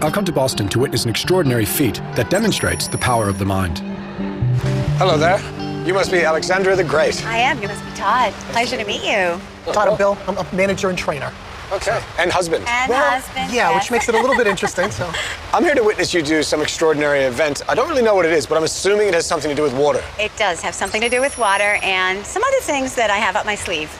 I've come to Boston to witness an extraordinary feat that demonstrates the power of the mind. Hello there. You must be Alexanderia the Great. I am. You must be Todd. Pleasure to meet you. Todd, I'm Bill. I'm a manager and trainer. Okay. And husband. And husband. Yeah, yes. which makes it a little bit interesting, so. I'm here to witness you do some extraordinary event. I don't really know what it is, but I'm assuming it has something to do with water. It does have something to do with water and some other things that I have up my sleeve.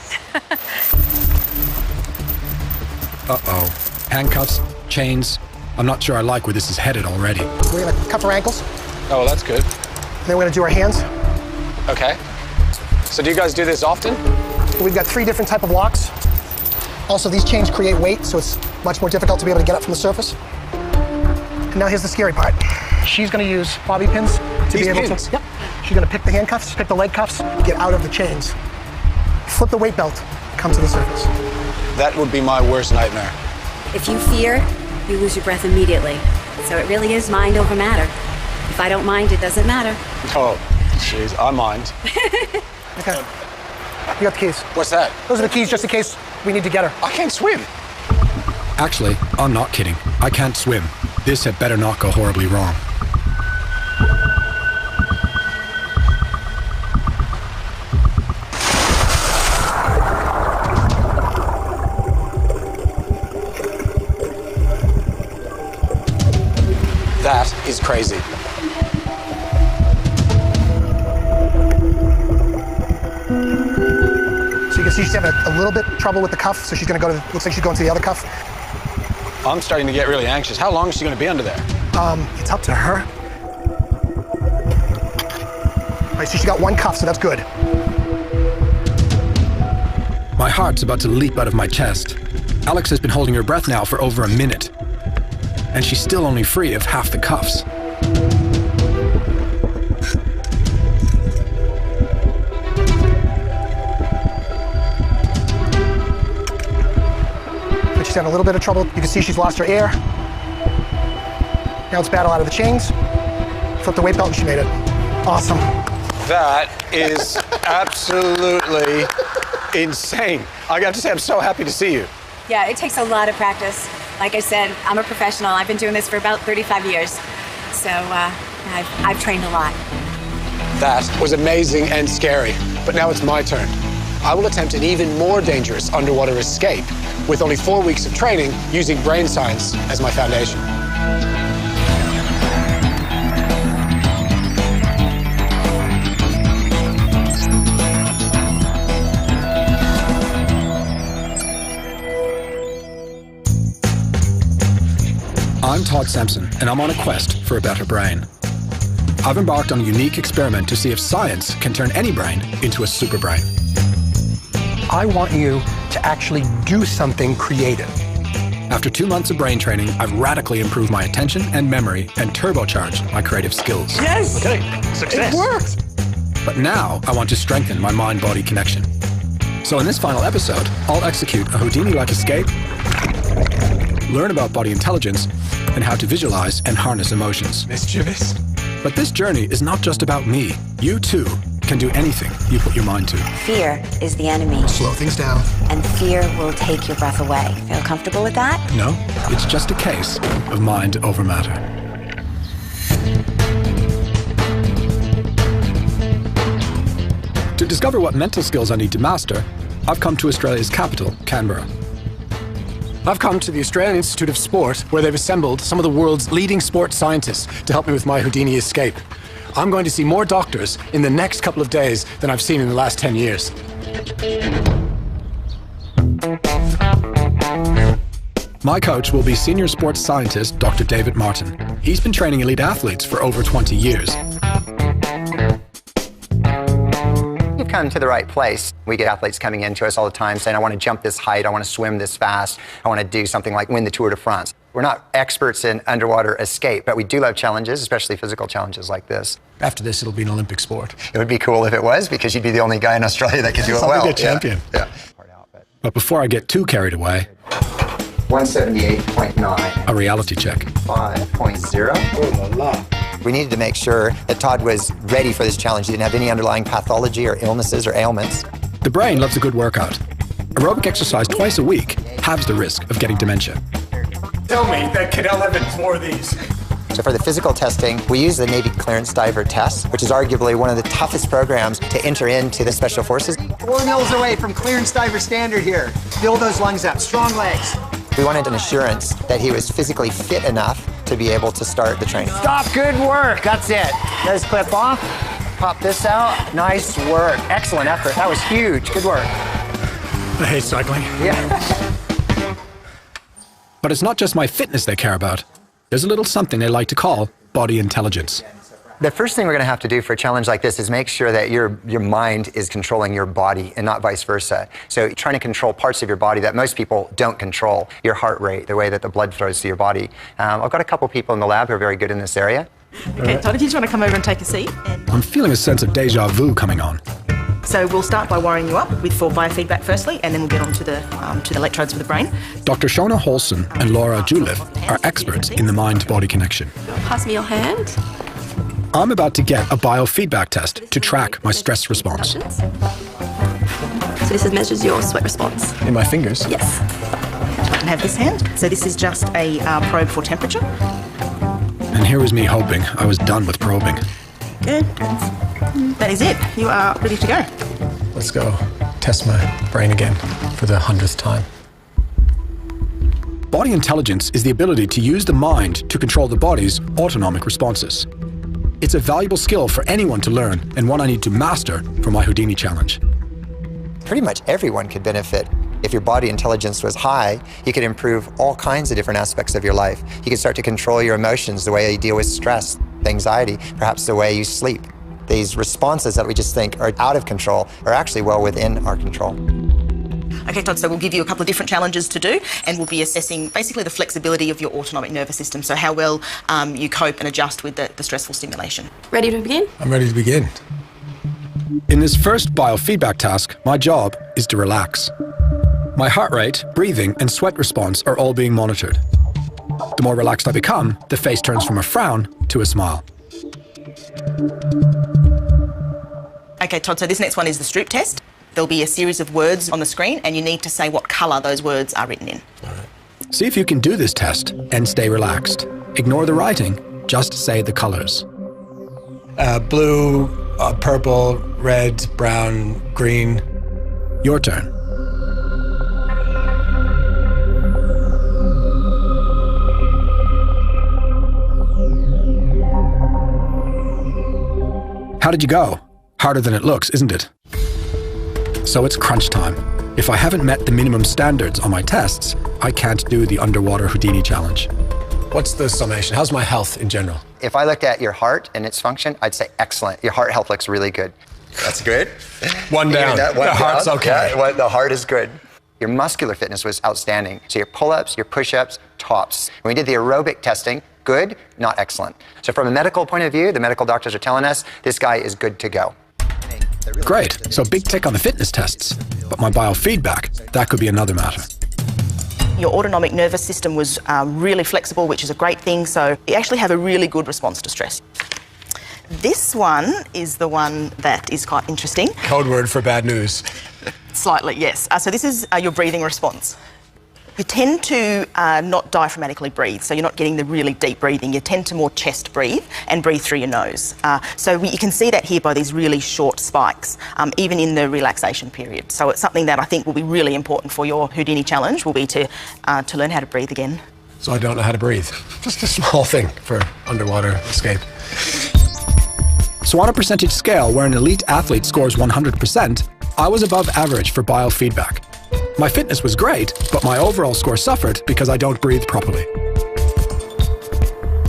Uh-oh. Handcuffs, chains. I'm not sure I like where this is headed already. We're gonna cuff our ankles, Oh, well, that's good. then we're gonna do our hands. Okay. So do you guys do this often? We've got 3 different type of locks. Also, these chains create weight, so it's much more difficult to be able to get up from the surface. And now here's the scary part. She's gonna use bobby pins to These be able pins? to. Yep. She's gonna pick the handcuffs, pick the leg cuffs, get out of the chains. Flip the weight belt, come to the surface. That would be my worst nightmare. If you fear, you lose your breath immediately. So it really is mind over matter. If I don't mind, it doesn't matter. Oh, jeez, I mind. Okay. You got the keys. What's that? Those are the keys just in case we need to get her. I can't swim. Actually, I'm not kidding. I can't swim. This had better not go horribly wrong. That is crazy. So you can see she's having a little bit trouble with the cuff, so she's gonna go to, looks like she's going to the other cuff. I'm starting to get really anxious. How long is she going to be under there? It's up to her. All right, so she got 1 cuff, so that's good. My heart's about to leap out of my chest. Alex has been holding her breath now for over a minute. And she's still only free of half the cuffs. But she's having a little bit of trouble. You can see she's lost her air. Now let's battle out of the chains. Flip the weight belt and she made it. Awesome. That is absolutely insane. I got to say, I'm so happy to see you. Yeah, it takes a lot of practice. Like I said, I'm a professional. I've been doing this for about 35 years. So I've trained a lot. That was amazing and scary. But now it's my turn. I will attempt an even more dangerous underwater escape with only 4 weeks of training using brain science as my foundation. I'm Todd Sampson, and I'm on a quest for a better brain. I've embarked on a unique experiment to see if science can turn any brain into a super brain. I want you to actually do something creative. After 2 months of brain training, I've radically improved my attention and memory and turbocharged my creative skills. Yes! Okay, success. It worked! But now I want to strengthen my mind-body connection. So in this final episode, I'll execute a Houdini-like escape, learn about body intelligence, and how to visualize and harness emotions. Mischievous. But this journey is not just about me. You too can do anything you put your mind to. Fear is the enemy, Slow things down. and fear will take your breath away. Feel comfortable with that? No, it's just a case of mind over matter. To discover what mental skills I need to master, I've come to Australia's capital, Canberra. I've come to the Australian Institute of Sport, where they've assembled some of the world's leading sports scientists to help me with my Houdini escape. I'm going to see more doctors in the next couple of days than I've seen in the last 10 years. My coach will be senior sports scientist Dr. David Martin. He's been training elite athletes for over 20 years. You've come to the right place. We get athletes coming into us all the time saying, I want to jump this height, I want to swim this fast, I want to do something like win the Tour de France. We're not experts in underwater escape, but we do love challenges, especially physical challenges like this. After this, it'll be an Olympic sport. It would be cool if it was, because you'd be the only guy in Australia that could do it I'll well. be the champion. Yeah. But before I get too carried away, 178.9. a reality check. 5.0. Oh la la. We needed to make sure that Todd was ready for this challenge. He didn't have any underlying pathology or illnesses or ailments. The brain loves a good workout. Aerobic exercise twice a week halves the risk of getting dementia. Tell me that Cadell Evans wore these. So for the physical testing, we use the Navy Clearance Diver Test, which is arguably one of the toughest programs to enter into the Special Forces. 4 mils away from clearance diver standard here. Build those lungs up, strong legs. We wanted an assurance that he was physically fit enough to be able to start the training. Stop, good work, that's it. Let's clip off, pop this out. Nice work, excellent effort. That was huge, good work. I hate cycling. Yeah. But it's not just my fitness they care about. There's a little something they like to call body intelligence. The first thing we're going to have to do for a challenge like this is make sure that your mind is controlling your body and not vice versa. So trying to control parts of your body that most people don't control, your heart rate, the way that the blood flows to your body. I've got a couple people in the lab who are very good in this area. Okay, Todd, if you just want to come over and take a seat. I'm feeling a sense of deja vu coming on. So we'll start by wiring you up with full biofeedback firstly, and then we'll get on to the electrodes for the brain. Dr. Shona Holson and Laura Juliff are experts in the mind-body connection. Pass me your hand. I'm about to get a biofeedback test to track my stress response. So this measures your sweat response. In my fingers? Yes. I can have this hand. So this is just a probe for temperature. And here was me hoping I was done with probing. Good. That is it. You are ready to go. Let's go test my brain again for the 100th time. Body intelligence is the ability to use the mind to control the body's autonomic responses. It's a valuable skill for anyone to learn and one I need to master for my Houdini challenge. Pretty much everyone could benefit. If your body intelligence was high, you could improve all kinds of different aspects of your life. You could start to control your emotions, the way you deal with stress, anxiety, perhaps the way you sleep. These responses that we just think are out of control are actually well within our control. Okay, Todd, so we'll give you a couple of different challenges to do, and we'll be assessing basically the flexibility of your autonomic nervous system, so how well you cope and adjust with the stressful stimulation. Ready to begin? I'm ready to begin. In this first biofeedback task, my job is to relax. My heart rate, breathing, and sweat response are all being monitored. The more relaxed I become, the face turns from a frown to a smile. Okay, Todd, so this next one is the Stroop test. There'll be a series of words on the screen, and you need to say what colour those words are written in. See if you can do this test and stay relaxed. Ignore the writing, just say the colours. Blue, purple, red, brown, green. Your turn. How did you go? Harder than it looks, isn't it? So it's crunch time. If I haven't met the minimum standards on my tests, I can't do the underwater Houdini challenge. What's the summation? How's my health in general? If I looked at your heart and its function, I'd say excellent. Your heart health looks really good. That's good. One down. The heart's okay. Yeah, the heart is good. Your muscular fitness was outstanding. So your pull-ups, your push-ups, tops. When we did the aerobic testing, good, not excellent. So from a medical point of view, the medical doctors are telling us this guy is good to go. Great, so big tick on the fitness tests. But my biofeedback, that could be another matter. Your autonomic nervous system was really flexible, which is a great thing, so you actually have a really good response to stress. This one is the one that is quite interesting. Code word for bad news. Slightly, yes. So this is your breathing response. You tend to not diaphragmatically breathe, so you're not getting the really deep breathing. You tend to more chest breathe and breathe through your nose. So you can see that here by these really short spikes, even in the relaxation period. So it's something that I think will be really important for your Houdini challenge, will be to learn how to breathe again. So I don't know how to breathe. Just a small thing for underwater escape. So on a percentage scale where an elite athlete scores 100%, I was above average for biofeedback. My fitness was great, but my overall score suffered because I don't breathe properly.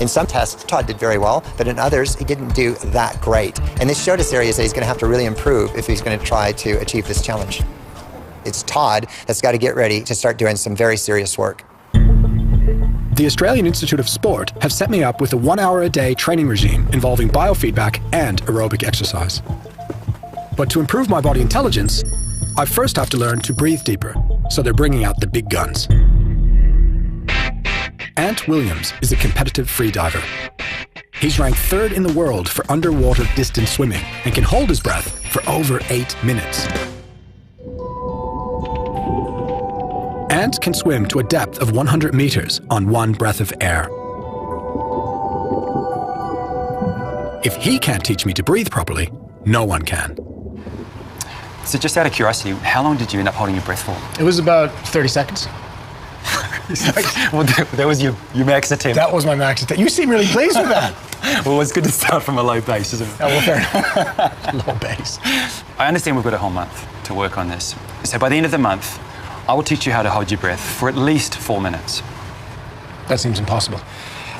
In some tests, Todd did very well, but in others, he didn't do that great. And this showed us areas that he's going to have to really improve if he's going to try to achieve this challenge. It's Todd that's got to get ready to start doing some very serious work. The Australian Institute of Sport have set me up with a 1 hour a day training regime involving biofeedback and aerobic exercise. But to improve my body intelligence, I first have to learn to breathe deeper, so they're bringing out the big guns. Ant Williams is a competitive freediver. He's ranked 3rd in the world for underwater distance swimming and can hold his breath for over 8 minutes. and can swim to a depth of 100 meters on one breath of air. If he can't teach me to breathe properly, no one can. So just out of curiosity, how long did you end up holding your breath for? It was about 30 seconds. Well, that was your max attempt. That was my max attempt. You seem really pleased with that. Well, it's good to start from a low base, isn't it? Oh, well, fair enough. Low base. I understand we've got a whole month to work on this. So by the end of the month, I will teach you how to hold your breath for at least 4 minutes. That seems impossible.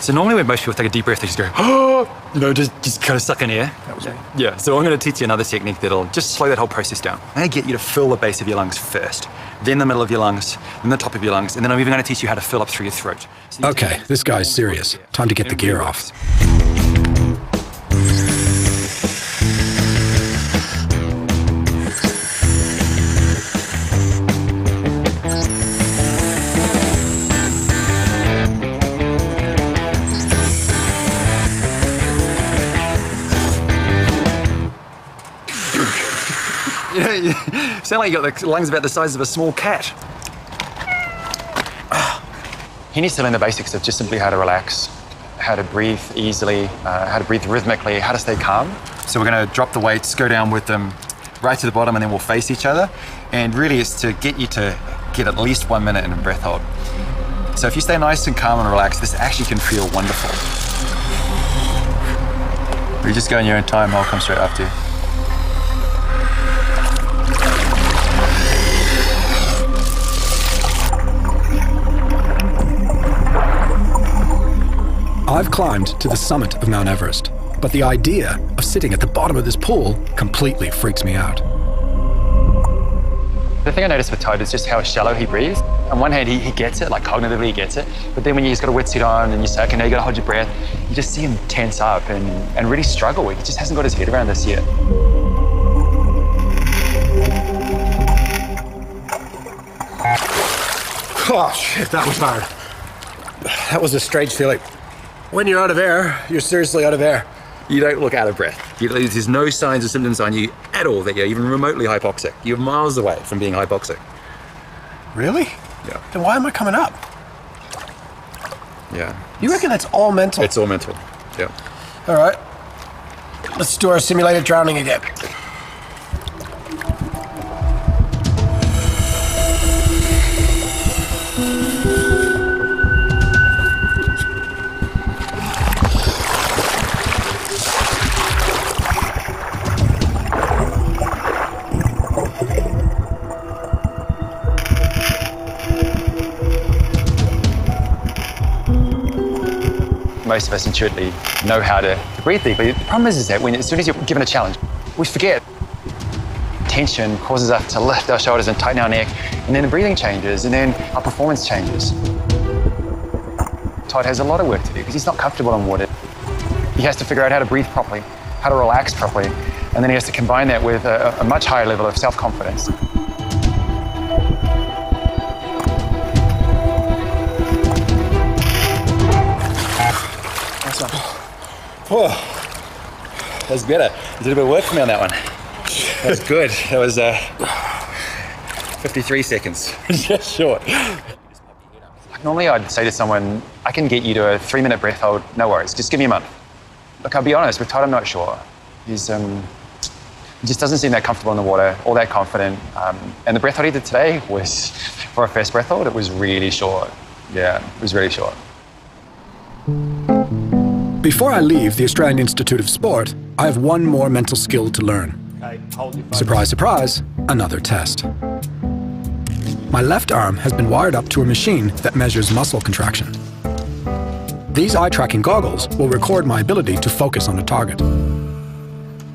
So normally when most people take a deep breath, they just go, oh, you know, just kind of suck in air. That was me. Yeah, so I'm going to teach you another technique that'll just slow that whole process down. I'm going to get you to fill the base of your lungs first, then the middle of your lungs, then the top of your lungs, and then I'm even going to teach you how to fill up through your throat. So Okay, this guy's serious. Time to get the gear off. You sound like you got the lungs about the size of a small cat. He needs to learn the basics of just simply how to relax, how to breathe easily, how to breathe rhythmically, how to stay calm. So we're going to drop the weights, go down with them right to the bottom, and then we'll face each other. And really it's to get you to get at least 1 minute in a breath hold. So if you stay nice and calm and relaxed, this actually can feel wonderful. You just go in your own time, I'll come straight after you. I've climbed to the summit of Mount Everest, but the idea of sitting at the bottom of this pool completely freaks me out. The thing I noticed with Todd is just how shallow he breathes. On one hand, he gets it, like cognitively he gets it, but then when you've got a wetsuit on and you say, okay, now you got to hold your breath, you just see him tense up and really struggle. He just hasn't got his head around this yet. Oh, shit, that was hard. That was a strange feeling. When you're out of air, you're seriously out of air. You don't look out of breath. There's no signs or symptoms on you at all that you're even remotely hypoxic. You're miles away from being hypoxic. Really? Yeah. Then why am I coming up? Yeah. You reckon that's all mental? It's all mental, yeah. All right. Let's do our simulated drowning again. Most of us intuitively know how to breathe deeply. The problem is that as soon as you're given a challenge, we forget. Tension causes us to lift our shoulders and tighten our neck, and then the breathing changes, and then our performance changes. Todd has a lot of work to do because he's not comfortable in water. He has to figure out how to breathe properly, how to relax properly, and then he has to combine that with a much higher level of self-confidence. Whoa, that's better. You did a bit of work for me on that one. That's good. That was 53 seconds. Just short. Normally I'd say to someone, I can get you to a 3-minute breath hold, no worries, just give me a month. Look, I'll be honest, with Todd I'm not sure. He just doesn't seem that comfortable in the water, or that confident. And the breath hold he did today was, for a first breath hold, it was really short. Yeah, it was really short. Before I leave the Australian Institute of Sport, I have one more mental skill to learn. Surprise, surprise, another test. My left arm has been wired up to a machine that measures muscle contraction. These eye-tracking goggles will record my ability to focus on a target.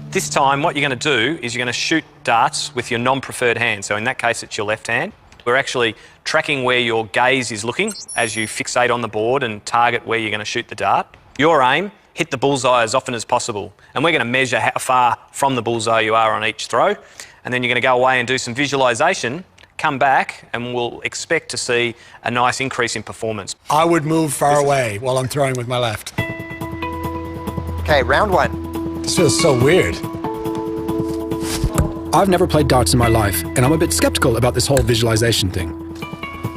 This time, what you're going to do is you're going to shoot darts with your non-preferred hand. So in that case, it's your left hand. We're actually tracking where your gaze is looking as you fixate on the board and target where you're going to shoot the dart. Your aim, hit the bullseye as often as possible. And we're going to measure how far from the bullseye you are on each throw. And then you're going to go away and do some visualisation, come back, and we'll expect to see a nice increase in performance. I would move far away while I'm throwing with my left. Okay, round one. This feels so weird. I've never played darts in my life, and I'm a bit skeptical about this whole visualization thing.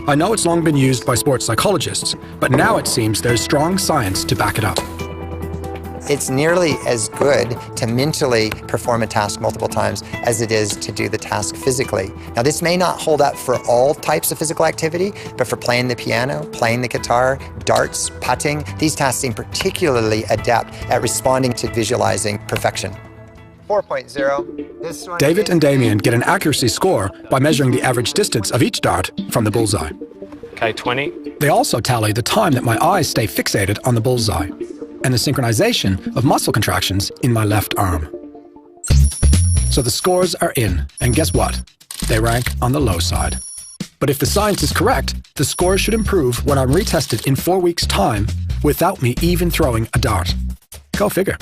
I know it's long been used by sports psychologists, but now it seems there's strong science to back it up. It's nearly as good to mentally perform a task multiple times as it is to do the task physically. Now, this may not hold up for all types of physical activity, but for playing the piano, playing the guitar, darts, putting, these tasks seem particularly adept at responding to visualizing perfection. 4.0. This one David and Damien get an accuracy score by measuring the average distance of each dart from the bullseye. Okay, 20. They also tally the time that my eyes stay fixated on the bullseye and the synchronization of muscle contractions in my left arm. So the scores are in, and guess what? They rank on the low side. But if the science is correct, the scores should improve when I'm retested in 4 weeks' time without me even throwing a dart. Go figure.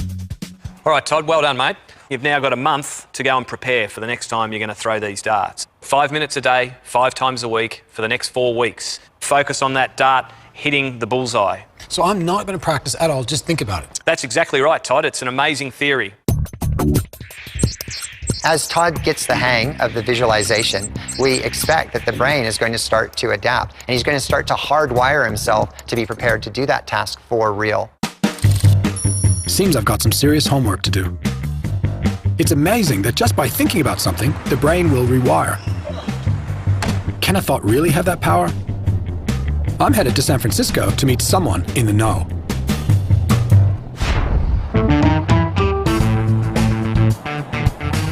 All right, Todd, well done, mate. You've now got a month to go and prepare for the next time you're going to throw these darts. 5 minutes a day, 5 times a week for the next 4 weeks. Focus on that dart hitting the bullseye. So I'm not going to practice at all, just think about it. That's exactly right, Todd. It's an amazing theory. As Todd gets the hang of the visualization, we expect that the brain is going to start to adapt, and he's going to start to hardwire himself to be prepared to do that task for real. Seems I've got some serious homework to do. It's amazing that just by thinking about something, the brain will rewire. Can a thought really have that power? I'm headed to San Francisco to meet someone in the know.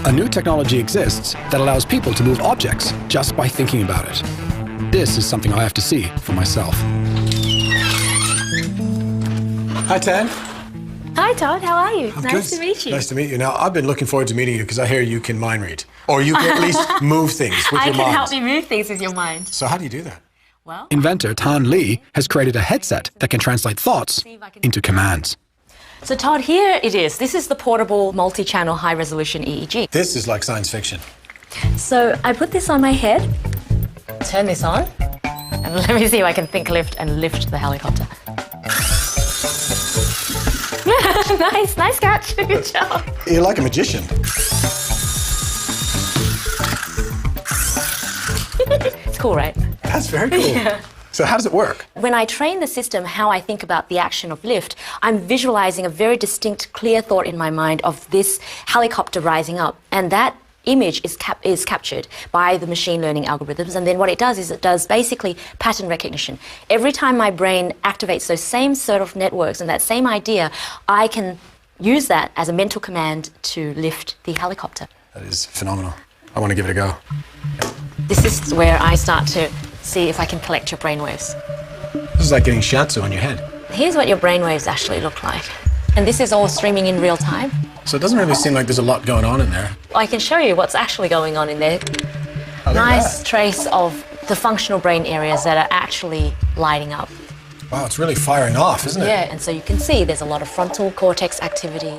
A new technology exists that allows people to move objects just by thinking about it. This is something I have to see for myself. Hi, Ted. Hi, Todd. How are you? Nice Good. to meet you. Nice to meet you. Now, I've been looking forward to meeting you because I hear you can mind read. Or you can at least move things with I your can mind. help you move things with your mind. So how do you do that? Well, Inventor Tan Lee has created a headset that can translate thoughts into commands. so Todd, here it is. This is the portable multi-channel high-resolution EEG. This is like science fiction. So I put this on my head, turn this on, and let me see if I can think lift and lift the helicopter. Nice catch. Good job. You're like a magician. It's cool, right? That's very cool. Yeah. So how does it work? When I train the system how I think about the action of lift, I'm visualizing a very distinct, clear thought in my mind of this helicopter rising up. And that image is captured by the machine learning algorithms. And then what it does is it does basically pattern recognition. Every time my brain activates those same sort of networks and that same idea, I can use that as a mental command to lift the helicopter. That is phenomenal. I want to give it a go. This is where I start to see if I can collect your brainwaves. This is like getting shiatsu on your head. Here's what your brainwaves actually look like. And this is all streaming in real time. So it doesn't really seem like there's a lot going on in there. I can show you what's actually going on in there. Oh, Nice trace of the functional brain areas that are actually lighting up. Wow, it's really firing off, isn't it? Yeah, and so you can see there's a lot of frontal cortex activity.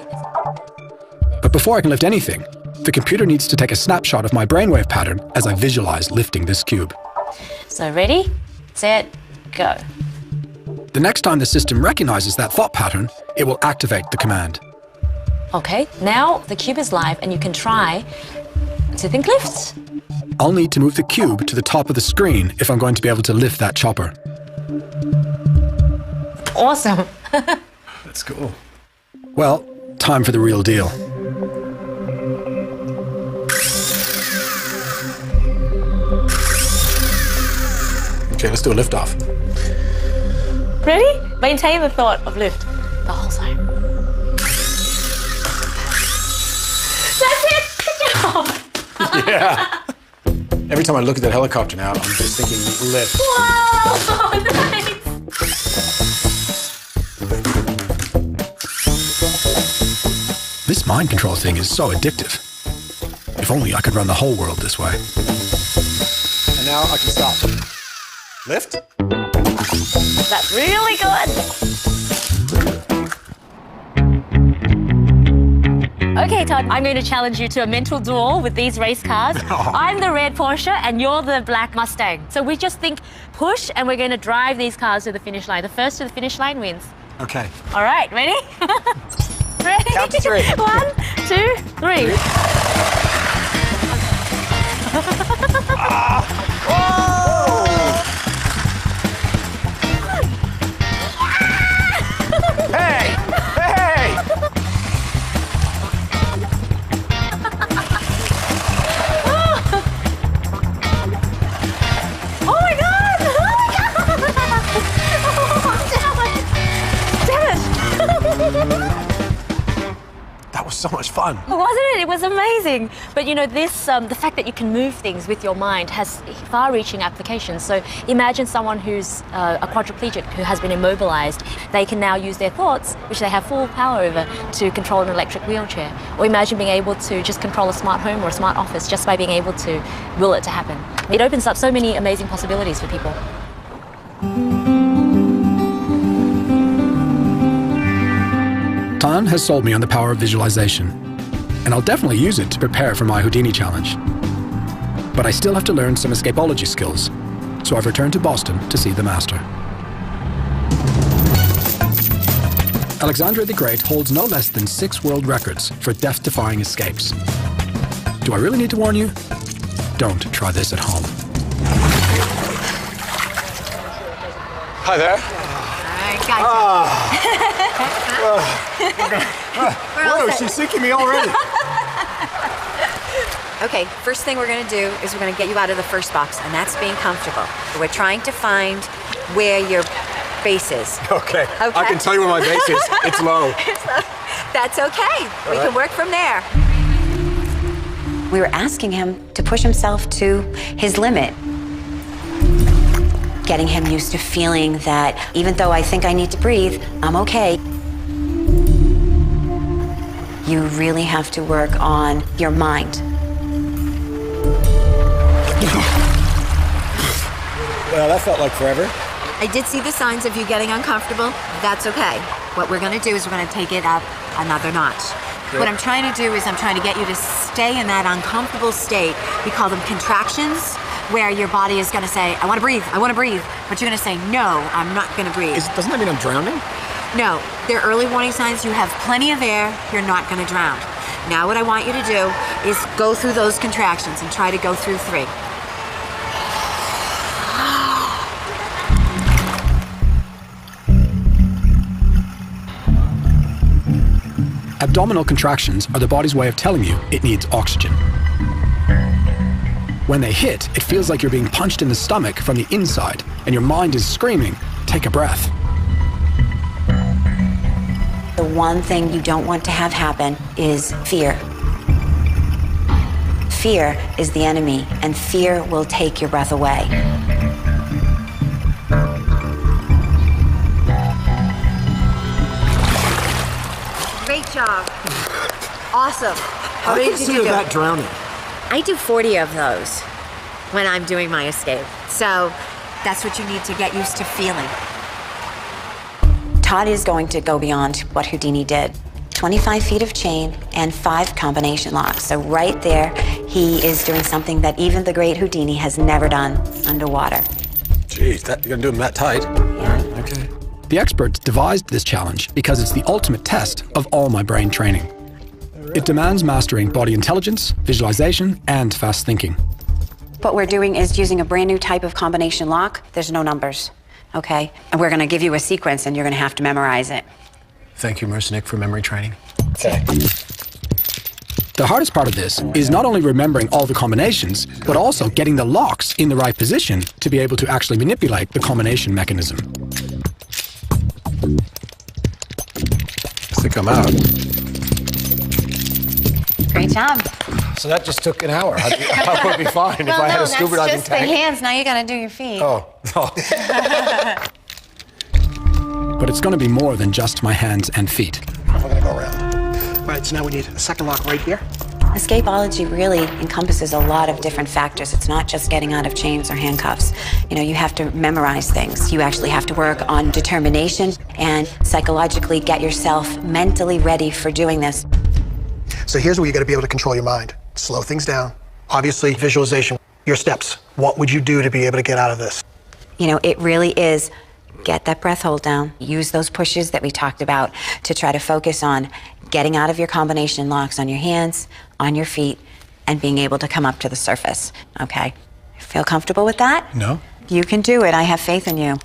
But before I can lift anything, the computer needs to take a snapshot of my brainwave pattern as I visualize lifting this cube. So ready, set, go. The next time the system recognizes that thought pattern, it will activate the command. Okay, now the cube is live and you can try to think lifts. I'll need to move the cube to the top of the screen if I'm going to be able to lift that chopper. Awesome. That's cool. Well, time for the real deal. Okay, let's do a lift off. Ready? Maintain the thought of lift the whole time. That's it! Good job! Yeah. Every time I look at that helicopter now, I'm just thinking lift. Whoa! Nice! This mind control thing is so addictive. If only I could run the whole world this way. And now I can stop. Lift? That's really good! Okay, Todd, I'm going to challenge you to a mental duel with these race cars. I'm the red Porsche and you're the black Mustang. So we just think push and we're going to drive these cars to the finish line. The first to the finish line wins. Okay. All right, ready? Ready? Count to 3. 1, 2, 3. fun. Wasn't it? It was amazing. But you know, this, the fact that you can move things with your mind has far-reaching applications. So imagine someone who's a quadriplegic who has been immobilized. They can now use their thoughts, which they have full power over, to control an electric wheelchair. Or imagine being able to just control a smart home or a smart office just by being able to will it to happen. It opens up so many amazing possibilities for people. Tan has sold me on the power of visualization, and I'll definitely use it to prepare for my Houdini challenge. But I still have to learn some escapology skills, so I've returned to Boston to see the master. Alexanderia the Great holds no less than 6 world records for death-defying escapes. Do I really need to warn you? Don't try this at home. Hi there. All right, Whoa, she's sinking me already. Okay, first thing we're gonna do is we're gonna get you out of the first box, and that's being comfortable. We're trying to find where your base is. Okay. I can tell you where my base is. It's low. That's okay. We can work from there. We were asking him to push himself to his limit. Getting him used to feeling that even though I think I need to breathe, I'm okay. You really have to work on your mind. Well, that felt like forever. I did see the signs of you getting uncomfortable. That's okay. What we're gonna do is we're gonna take it up another notch. Good. What I'm trying to do is I'm trying to get you to stay in that uncomfortable state. We call them contractions, where your body is gonna say, I wanna breathe, but you're gonna say, no, I'm not gonna breathe. Doesn't that mean I'm drowning? No, they're early warning signs. You have plenty of air, you're not gonna drown. Now what I want you to do is go through those contractions and try to go through 3. Abdominal contractions are the body's way of telling you it needs oxygen. When they hit, it feels like you're being punched in the stomach from the inside, and your mind is screaming, take a breath. The one thing you don't want to have happen is fear. Fear is the enemy, and fear will take your breath away. Great job. Awesome. How many did you do? That drowning. I do 40 of those when I'm doing my escape. So that's what you need to get used to feeling. Todd is going to go beyond what Houdini did. 25 feet of chain and 5 combination locks. So right there, he is doing something that even the great Houdini has never done underwater. Jeez, you're gonna do them that tight? Yeah. Okay. The experts devised this challenge because it's the ultimate test of all my brain training. It demands mastering body intelligence, visualization, and fast thinking. What we're doing is using a brand new type of combination lock. There's no numbers, okay? And we're gonna give you a sequence and you're gonna have to memorize it. Thank you, Mercenik, for memory training. Okay. The hardest part of this is not only remembering all the combinations, but also getting the locks in the right position to be able to actually manipulate the combination mechanism. I think I'm out. Great job. So that just took an hour. I would be fine if I had a scuba diving that's just tank. the hands. Now you gotta do your feet. Oh. But it's going to be more than just my hands and feet. We're gonna go around. All right, so now we need a second lock right here. Escapology really encompasses a lot of different factors. It's not just getting out of chains or handcuffs. You know, you have to memorize things. You actually have to work on determination and psychologically get yourself mentally ready for doing this. So here's where you gotta be able to control your mind. Slow things down. Obviously, visualization. Your steps. What would you do to be able to get out of this? You know, it really is get that breath hold down. Use those pushes that we talked about to try to focus on getting out of your combination locks on your hands, on your feet, and being able to come up to the surface, okay? Feel comfortable with that? No. You can do it. I have faith in you.